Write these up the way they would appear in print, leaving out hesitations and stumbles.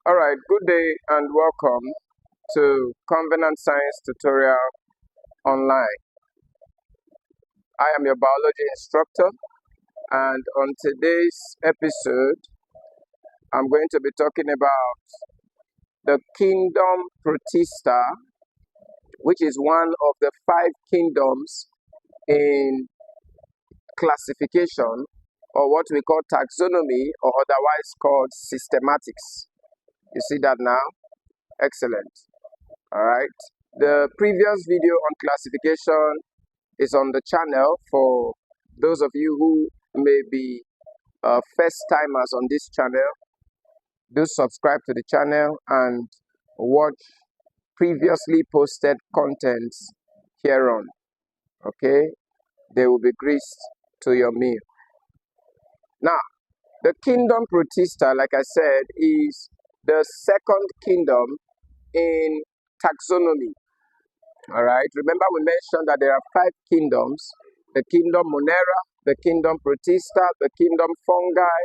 All right, good day and welcome to Covenant Science Tutorial Online. I am your biology instructor, and on today's episode, I'm going to be talking about the Kingdom Protista, which is one of the 5 kingdoms in classification, or what we call taxonomy, or otherwise called systematics. You see that now? Excellent. All right. The previous video on classification is on the channel for those of you who may be first timers on this channel. Do subscribe to the channel and watch previously posted contents here on. Okay, they will be greased to your meal. Now, the Kingdom Protista, like I said, is the second kingdom in taxonomy. All right. Remember, we mentioned that there are 5 kingdoms: the kingdom Monera, the kingdom Protista, the kingdom Fungi,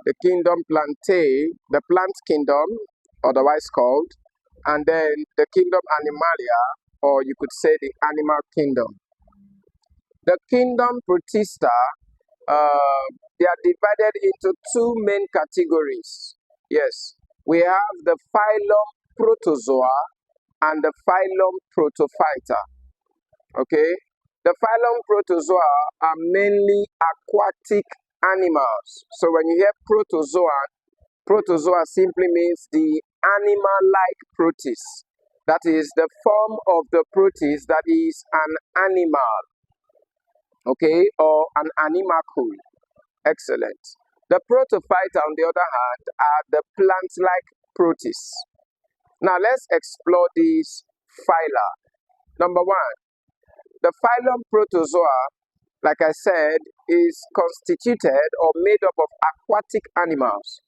the kingdom Plantae, the plant kingdom, otherwise called, and then the kingdom Animalia, or you could say the animal kingdom. The kingdom Protista, they are divided into 2 main categories. Yes, we have the phylum Protozoa and the phylum Protophyta. Okay, the phylum Protozoa are mainly aquatic animals. So when you hear protozoa simply means the animal-like protist. That is the form of the protist that is an animal, okay, or an animalcule. Excellent. The Protophyta, on the other hand, are the plant-like protists. Now let's explore these phyla. Number 1, the phylum Protozoa, like I said, is constituted or made up of aquatic animals.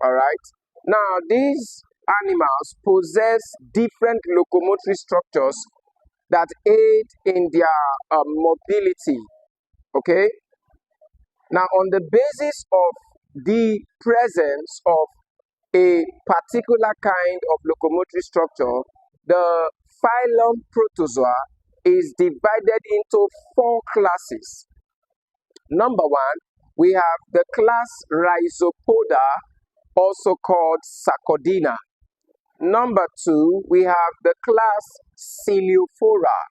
All right. Now, these animals possess different locomotory structures that aid in their mobility. Okay. Now, on the basis of the presence of a particular kind of locomotory structure, the phylum Protozoa is divided into 4 classes. Number 1, we have the class Rhizopoda, also called Sarcodina. Number 2, we have the class Celiophora.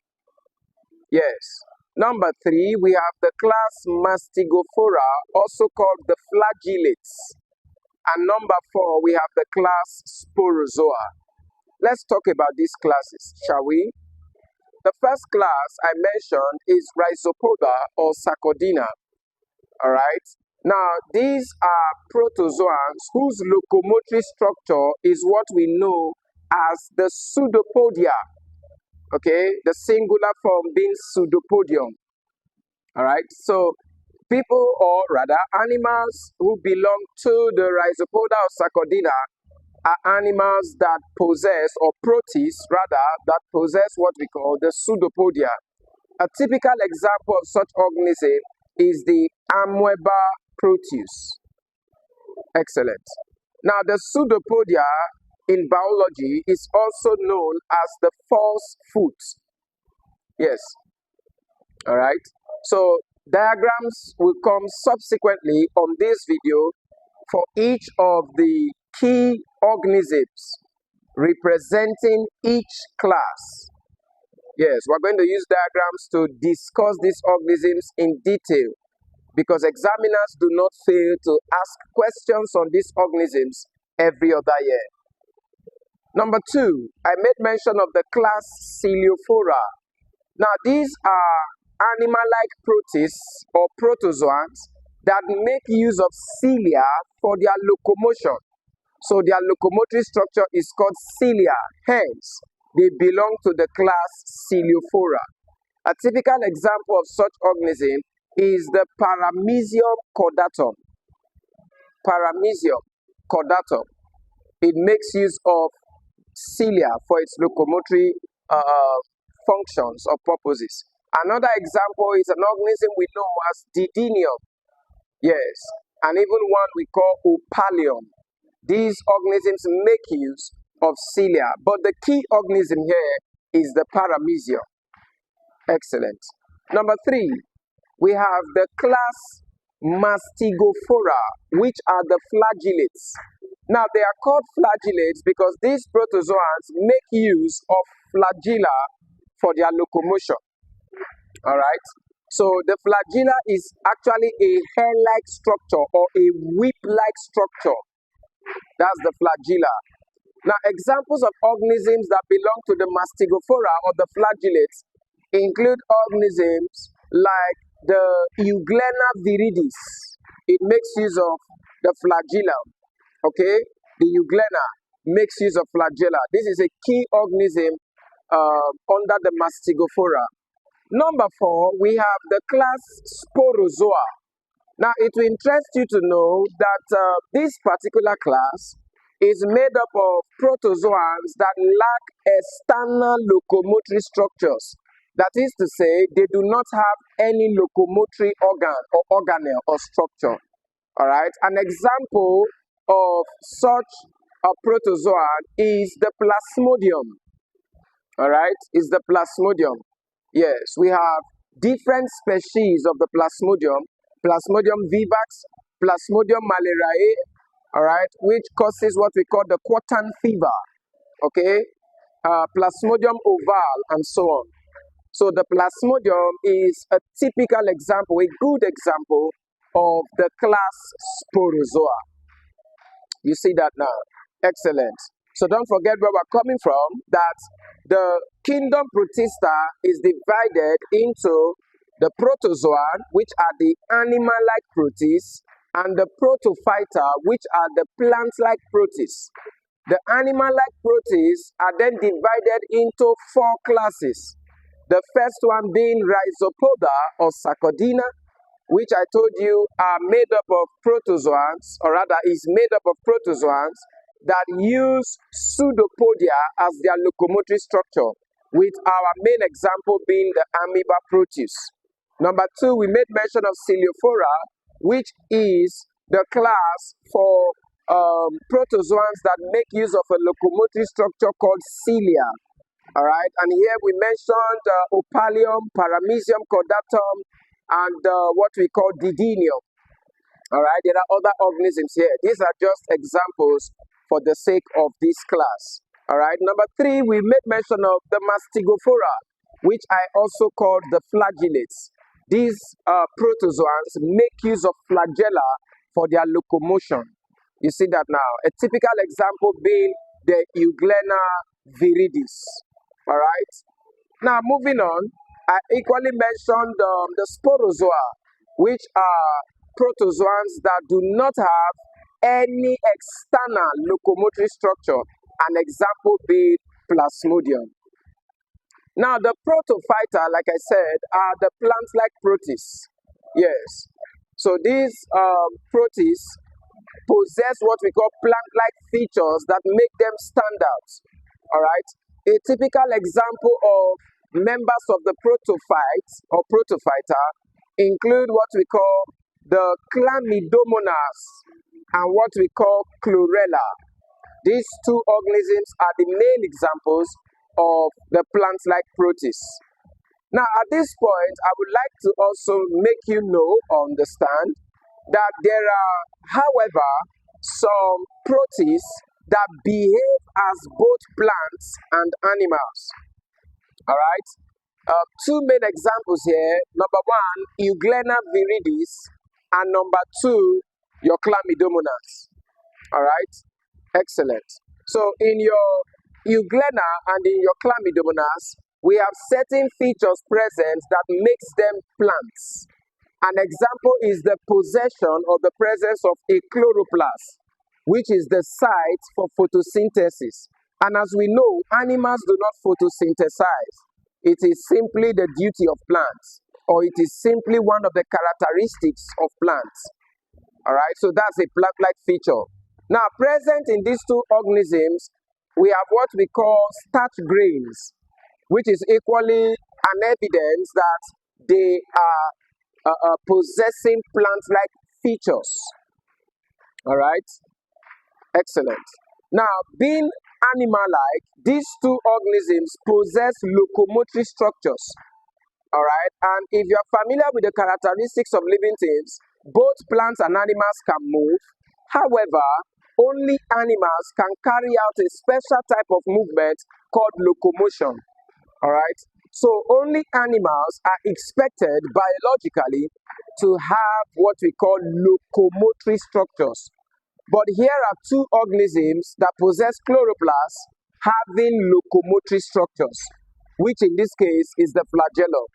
Yes. Number 3, we have the class Mastigophora, also called the flagellates. And number 4, we have the class Sporozoa. Let's talk about these classes, shall we? The first class I mentioned is Rhizopoda or Sarcodina. All right. Now, these are protozoans whose locomotory structure is what we know as the pseudopodia. Okay, the singular form being pseudopodium. All right. So, people, or rather animals who belong to the Rhizopoda or Sarcodina, are animals that possess, or protists rather, that possess what we call the pseudopodia. A typical example of such organism is the amoeba Proteus. Excellent. Now, the pseudopodia in biology is also known as the false foot. Yes. All right. So, diagrams will come subsequently on this video for each of the key organisms representing each class. Yes, we're going to use diagrams to discuss these organisms in detail, because examiners do not fail to ask questions on these organisms every other year. Number 2, I made mention of the class Celiophora. Now, these are animal-like protists or protozoans that make use of cilia for their locomotion. So their locomotory structure is called cilia. Hence, they belong to the class Celiophora. A typical example of such organism is the paramecium chordatum. Paramecium chordatum. It makes use of cilia for its locomotory functions or purposes. Another example is an organism we know as Didinium. Yes, and even one we call Opalium. These organisms make use of cilia, but the key organism here is the paramecium. Excellent. Number 3, we have the class Mastigophora, which are the flagellates. Now, they are called flagellates because these protozoans make use of flagella for their locomotion. All right. So the flagella is actually a hair-like structure or a whip-like structure. That's the flagella. Now, examples of organisms that belong to the Mastigophora or the flagellates include organisms like the euglena viridis. It makes use of the flagellum. Okay, the euglena makes use of flagella. This is a key organism under the Mastigophora. Number 4, we have the class Sporozoa. Now, it will interest you to know that this particular class is made up of protozoans that lack external locomotory structures. That is to say, they do not have any locomotory organ or organelle or structure. All right. An example of such a protozoan is the Plasmodium. All right, is the Plasmodium. Yes, we have different species of the Plasmodium. Plasmodium vivax, Plasmodium malariae, all right, which causes what we call the quartan fever, okay, Plasmodium ovale, and so on. So the Plasmodium is a typical example, a good example of the class Sporozoa. You see that now? Excellent. So don't forget where we're coming from, that the Kingdom Protista is divided into the protozoan, which are the animal-like protists, and the protophyta, which are the plant-like protists. The animal-like protists are then divided into 4 classes. The first one being Rhizopoda or Sarcodina, which I told you are made up of protozoans, or rather is made up of protozoans that use pseudopodia as their locomotory structure, with our main example being the amoeba Protists. Number 2, we made mention of Celiophora, which is the class for protozoans that make use of a locomotory structure called cilia. All right, and here we mentioned Opalium, Paramecium, Cordatum, and what we call Didinium. All right, there are other organisms here. These are just examples for the sake of this class. All right, number 3, we made mention of the Mastigophora, which I also called the flagellates. These protozoans make use of flagella for their locomotion. You see that now. A typical example being the euglena viridis. All right. Now, moving on, I equally mentioned the Sporozoa, which are protozoans that do not have any external locomotory structure, an example being Plasmodium. Now, the protophyta, like I said, are the plant-like protists. Yes. So these protists possess what we call plant-like features that make them stand out. All right. A typical example of members of the protophytes or protophyta include what we call the Chlamydomonas and what we call Chlorella. These 2 organisms are the main examples of the plant-like protists. Now, at this point, I would like to also make you know or understand that there are, however, some protists that behave as both plants and animals. All right. 2 main examples here. Number 1, euglena viridis, and number 2, your Chlamydomonas. All right. Excellent. So in your euglena and in your Chlamydomonas, we have certain features present that makes them plants. An example is the possession or the presence of a chloroplast, which is the site for photosynthesis. And as we know, animals do not photosynthesize. It is simply the duty of plants, or it is simply one of the characteristics of plants. All right, so that's a plant-like feature. Now, present in these 2 organisms, we have what we call starch grains, which is equally an evidence that they are possessing plant-like features. All right. Excellent. Now, being animal-like, these two organisms possess locomotory structures. All right. And if you are familiar with the characteristics of living things, both plants and animals can move. However, only animals can carry out a special type of movement called locomotion. All right. So only animals are expected biologically to have what we call locomotory structures. But here are two organisms that possess chloroplasts having locomotory structures, which in this case is the flagellum.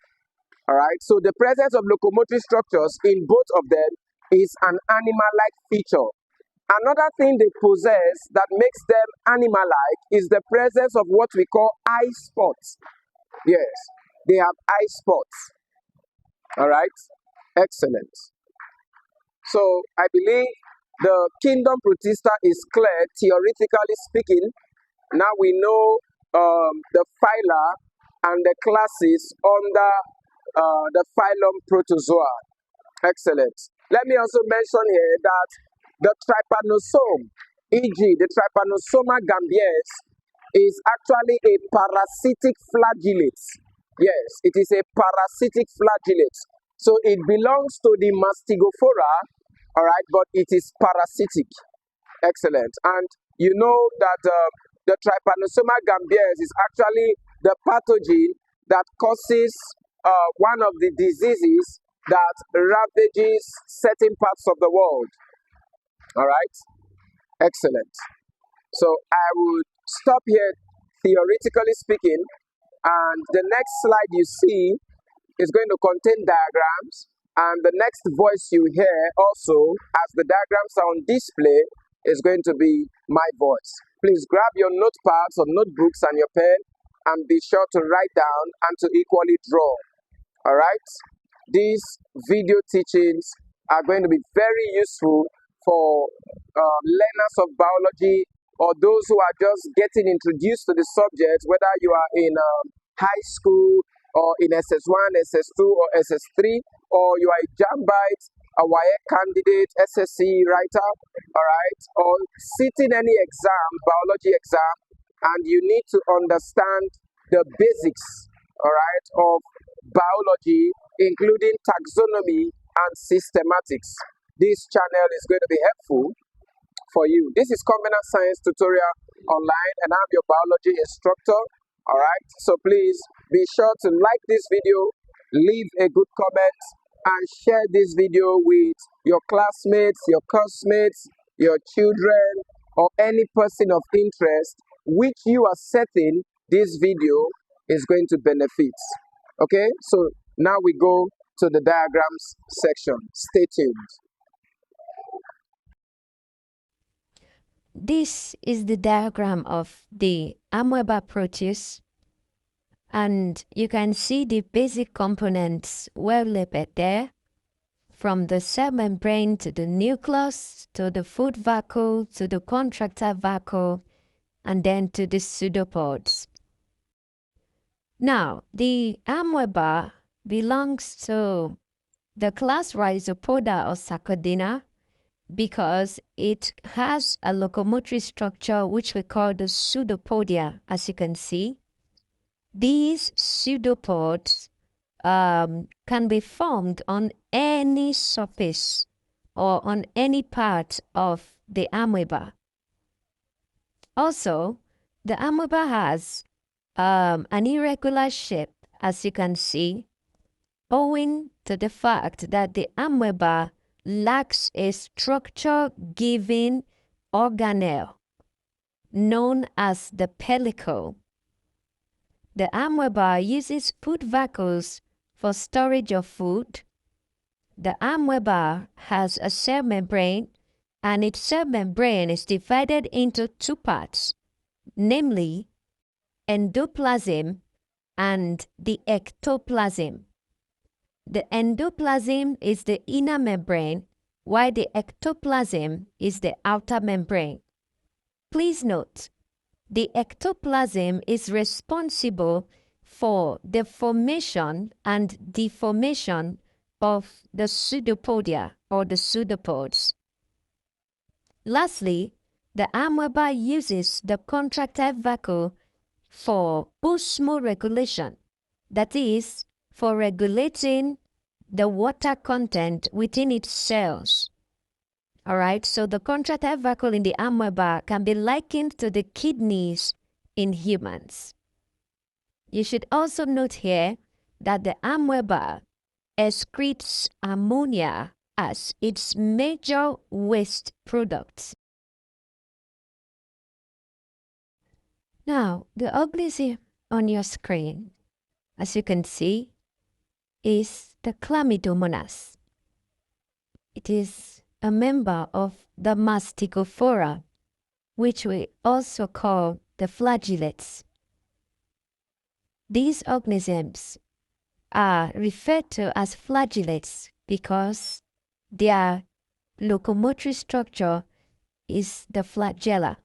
All right. So the presence of locomotory structures in both of them is an animal-like feature. Another thing they possess that makes them animal-like is the presence of what we call eye spots. Yes, they have eye spots. All right. Excellent. So I believe the Kingdom Protista is clear, theoretically speaking. Now we know the phyla and the classes under the phylum Protozoa. Excellent. Let me also mention here that the trypanosome, e.g., the Trypanosoma gambiense, is actually a parasitic flagellate. Yes, it is a parasitic flagellate. So it belongs to the Mastigophora, all right, but it is parasitic. Excellent. And you know that the Trypanosoma gambiense is actually the pathogen that causes one of the diseases that ravages certain parts of the world. All right? Excellent. So I would stop here, theoretically speaking, and the next slide you see is going to contain diagrams, and the next voice you hear also, as the diagrams are on display, is going to be my voice. Please grab your notepads or notebooks and your pen, and be sure to write down and to equally draw. All right? These video teachings are going to be very useful for learners of biology or those who are just getting introduced to the subject, whether you are in high school or in SS1, SS2, or SS3, or you are a Jambite, a YA candidate, SSC writer, all right, or sitting any exam, biology exam, and you need to understand the basics, all right, of biology, including taxonomy and systematics. This channel is going to be helpful for you. This is Covenant Science Tutorial Online, and I'm your biology instructor. All right, so please be sure to like this video, leave a good comment, and share this video with your classmates, your classmates, your children, or any person of interest which you are certain this video is going to benefit. Okay, so now we go to the diagrams section. Stay tuned. This is the diagram of the amoeba Protists, and you can see the basic components well labeled there, from the cell membrane to the nucleus, to the food vacuole, to the contractile vacuole, and then to the pseudopods. Now, the amoeba belongs to the class Rhizopoda or Sarcodina, because it has a locomotory structure which we call the pseudopodia, as you can see. These pseudopods can be formed on any surface or on any part of the amoeba. Also, the amoeba has an irregular shape, as you can see, owing to the fact that the amoeba lacks a structure-giving organelle known as the pellicle. The amoeba uses food vacuoles for storage of food. The amoeba has a cell membrane, and its cell membrane is divided into two parts, namely endoplasm and the ectoplasm. The endoplasm is the inner membrane, while the ectoplasm is the outer membrane. Please note, the ectoplasm is responsible for the formation and deformation of the pseudopodia or the pseudopods. Lastly, the amoeba uses the contractile vacuole for osmoregulation, that is, for regulating the water content within its cells. All right, so the contractile vacuole in the amoeba can be likened to the kidneys in humans. You should also note here that the amoeba excretes ammonia as its major waste product. Now, the organism on your screen, as you can see, is the Chlamydomonas. It is a member of the Mastigophora, which we also call the flagellates. These organisms are referred to as flagellates because their locomotory structure is the flagella.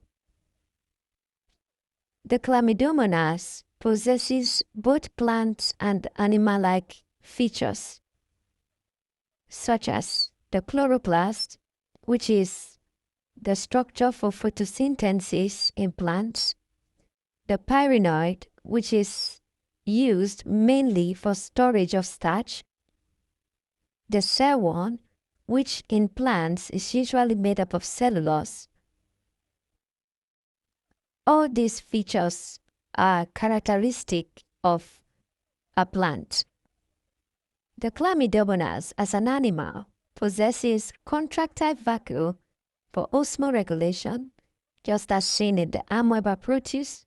The Chlamydomonas possesses both plant and animal-like features, such as the chloroplast, which is the structure for photosynthesis in plants, the pyrenoid, which is used mainly for storage of starch, the cell wall, which in plants is usually made up of cellulose. All these features are characteristic of a plant. The Chlamydomonas as an animal possesses contractile vacuole for osmoregulation, just as seen in the amoeba Protists.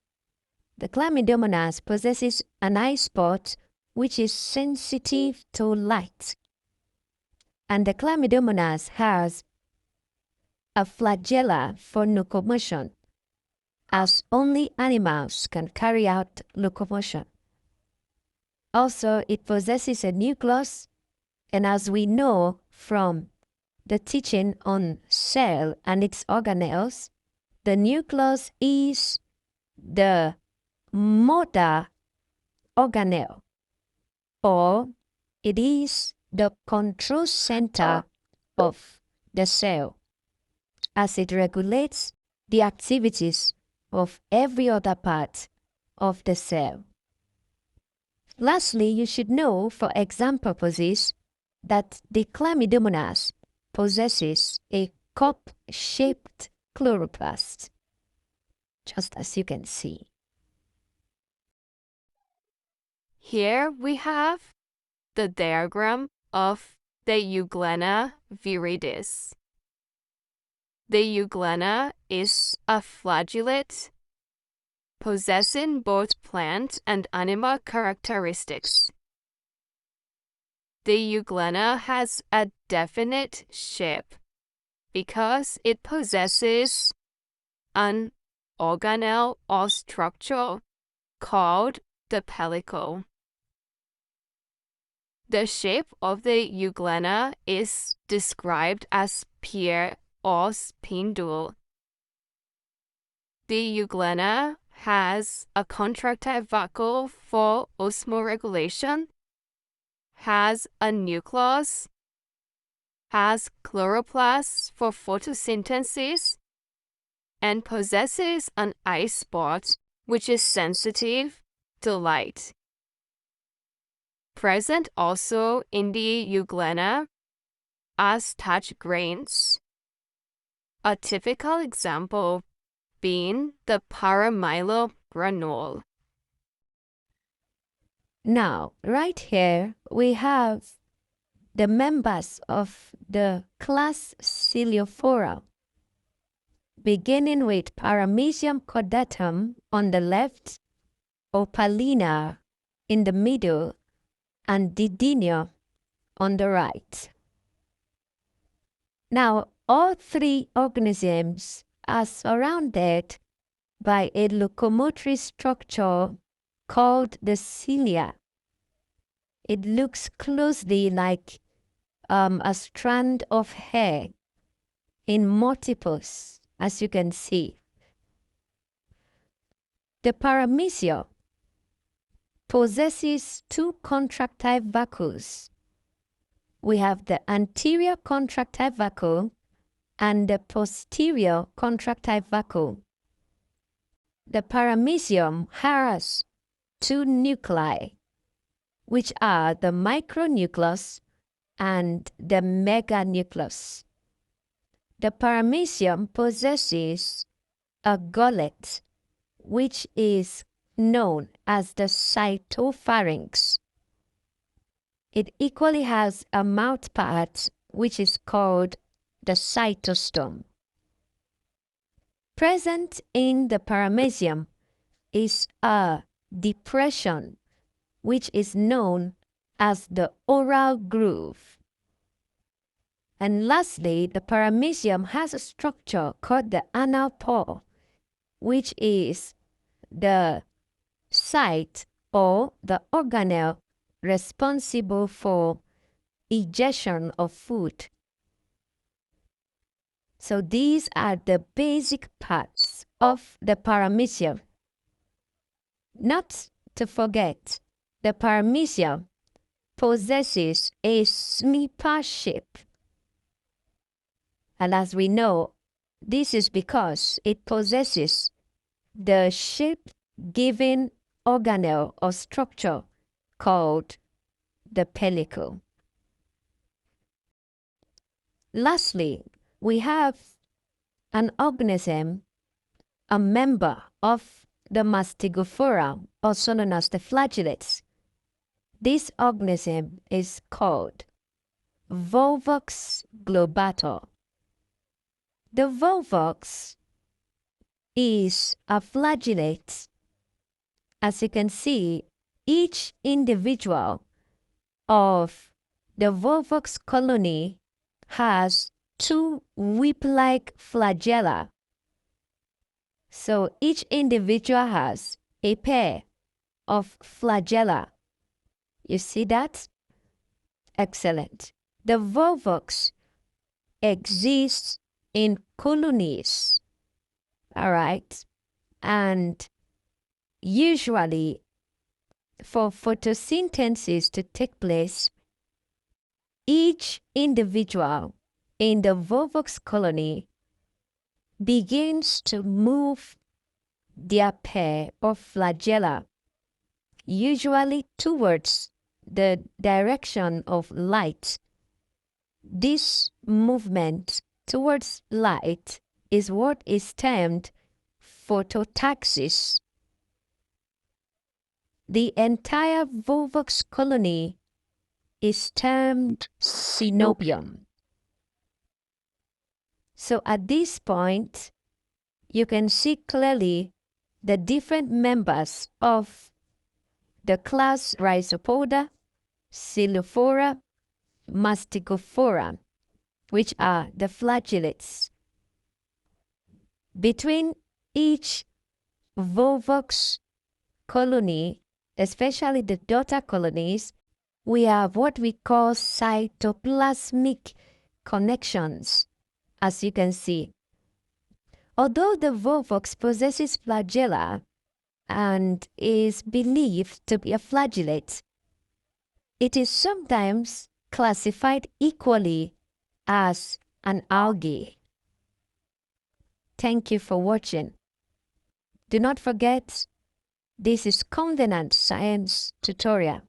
The Chlamydomonas possesses an eye spot which is sensitive to light. And the Chlamydomonas has a flagella for locomotion, as only animals can carry out locomotion. Also, it possesses a nucleus, and as we know from the teaching on cell and its organelles, the nucleus is the mother organelle, or it is the control center of the cell, as it regulates the activities of every other part of the cell. Lastly, you should know, for exam purposes, that the Chlamydomonas possesses a cup-shaped chloroplast, just as you can see. Here we have the diagram of the euglena viridis. The euglena is a flagellate possessing both plant and animal characteristics. The euglena has a definite shape because it possesses an organelle or structure called the pellicle. The shape of the euglena is described as pear or spindle. The euglena has a contractile vacuole for osmoregulation, has a nucleus, has chloroplasts for photosynthesis, and possesses an eye spot which is sensitive to light. Present also in the euglena are starch grains, a typical example being the paramecium granule. Now, right here, we have the members of the class Celiophora, beginning with paramecium caudatum on the left, opalina in the middle, and didynia on the right. Now, all three organisms are surrounded by a locomotory structure called the cilia. It looks closely like a strand of hair in multiples, as you can see. The paramecium possesses two contractile vacuoles. We have the anterior contractile vacuole and the posterior contractile vacuole. The paramecium has two nuclei, which are the micronucleus and the meganucleus. The paramecium possesses a gullet, which is known as the cytopharynx. It equally has a mouthpart, which is called the cytostome. Present in the paramecium is a depression, which is known as the oral groove. And lastly, the paramecium has a structure called the anal pore, which is the site or the organelle responsible for egestion of food. So these are the basic parts of the paramecium. Not to forget, the paramecium possesses a snipper shape. And as we know, this is because it possesses the shape-giving organelle or structure called the pellicle. Lastly, we have an organism, a member of the Mastigophora, also known as the flagellates. This organism is called Volvox globator. The Volvox is a flagellate. As you can see, each individual of the Volvox colony has two whip-like flagella. So each individual has a pair of flagella. You see that? Excellent. The Volvox exists in colonies. All right. And usually, for photosynthesis to take place, each individual in the Volvox colony begins to move their pair of flagella, usually towards the direction of light. This movement towards light is what is termed phototaxis. The entire Volvox colony is termed synobium. So at this point, you can see clearly the different members of the class Rhizopoda, Coelophora, Mastigophora, which are the flagellates. Between each Volvox colony, especially the daughter colonies, we have what we call cytoplasmic connections, as you can see. Although the Volvox possesses flagella and is believed to be a flagellate, it is sometimes classified equally as an algae. Thank you for watching. Do not forget, this is Covenant Science Tutorial.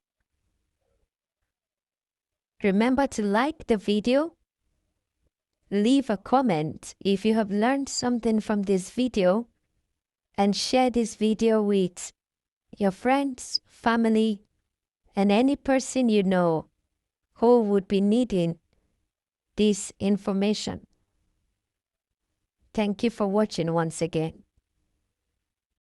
Remember to like the video, leave a comment if you have learned something from this video, and share this video with your friends, family, and any person you know who would be needing this information. Thank you for watching once again.